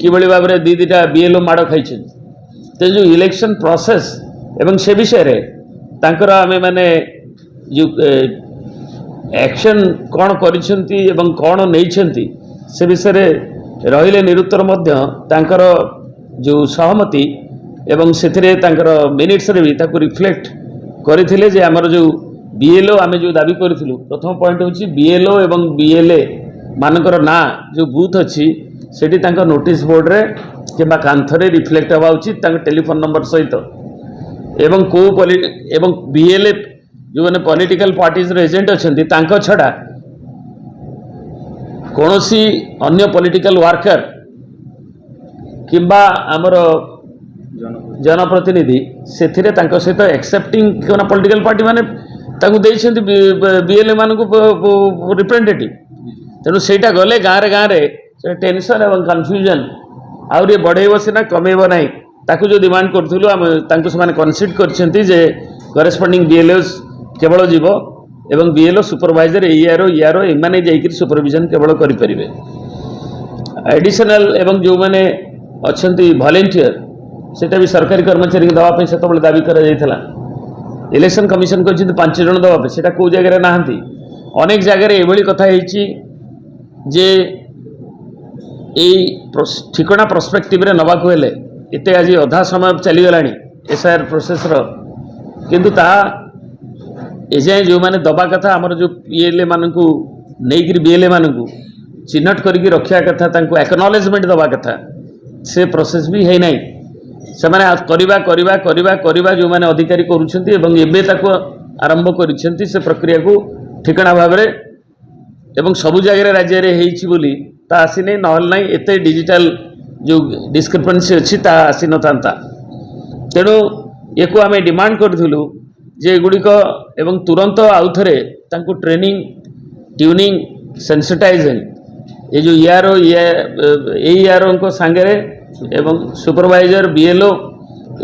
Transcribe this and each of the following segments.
किभली भाव में दी दुटा बीएलओ माड़ खाई तो जो इलेक्शन प्रोसेस एवं से विषय रे तांकर आमे माने जो एक्शन कौन करिसेंती एवं कौन नैछंती से विषय रे रहिले निरुत्तर मध्य तांकर जो सहमति एवं सेथिरे तांकर मिनिट्स रे भी ताकू रिफ्लेक्ट करथिले जे हमर जो बीएलओ आमे जो दाबी करथिलु प्रथम पॉइंट होची बीएलओ एवं बीएलए मानकर ना जो बूथ अच्छी सेठी तांकर नोटिस बोर्ड रे किबा कांथरे रिफ्लेक्ट हवा उचित तांकर टेलीफोन नंबर सहित एवं को एवं बीएलए जो मैंने पॉलिटिकल पार्टीज एजेंट अच्छी तांको छड़ा कौनसी अन्य पॉलिटिकल वर्कर किंबा आमर जनप्रतिनिधि से सहित एक्सेप्टिंग क्या पॉलिटिकल पार्टी माने बीएलए मान रिप्रेजेंटेटिव तेणु सेटा गले गाँव में टेंशन एवं कन्फ्यूजन आउे बढ़ेब सीना कमेब ना ताकू जो डिमांड करूँ आम से कनसीड कर करेस्पॉन्डिंग बीएलओ केवल जीव एवं बीएलओ सुपरवाइजर एआरओ एमाने जाइकरी सुपरविजन केवल करें एडिशनल एवं जो मैंने अच्छा वॉलंटियर सेटा भी सरकारी कर्मचारी दवाई से दाबी कर इलेक्शन कमिशन कहते 5 जन दवाई से कौ जगह ना अनेक जगह ये कथा जे ठिकना पर्सपेक्टिव रे नवाक हेले एते आज अधा समय चलीगला एसआईआर प्रोसेस किंतु ता एजाए जो मैंने दबा कथा आमर जो पीएलए मानू नहीं बीएलए मानू चिन्हट करके रखा कथा एक्नॉलेजमेंट दबा कथा से प्रोसेस भी है नहीं से माने करवा जो मैंने अधिकारी करुछंती एवं एबे ताको आरंभ करिसेंती से प्रक्रिया को ठिकना भाव में एवं सबु जगह राज्य रे हेइछि बोली ता आसी नहीं नहल नहीं एते डिजिटल जो डिस्क्रिपेंसी अच्छी ता आसी न थांता तेणु एको आमे डिमांड करथिलु जे गुड़िक एवं तुरंत आउ थे ट्रेनिंग ट्यूनिंग सेंसिटाइजिंग ये जो ERO को सांगे एवं सुपरवाइजर बीएलओ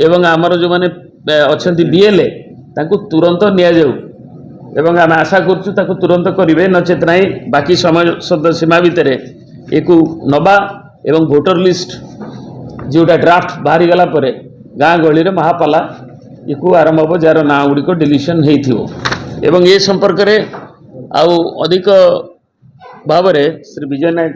एवं आमर जो माने अच्छा बीएलए ताकू तुरंत निया जाऊ एवं आम आशा करूँ तुरंत करेंगे नचेत ना बाकी समय सीमा भितर एक नवा एवं भोटर लिस्ट जोटा ड्राफ्ट बाहरी गला परे गाँ गहली रे महापाला ये आरंभ हम जार ना गुड़िक डिलीशन होती एवं ये संपर्क में आउ अधिक भाव श्री विजय नायक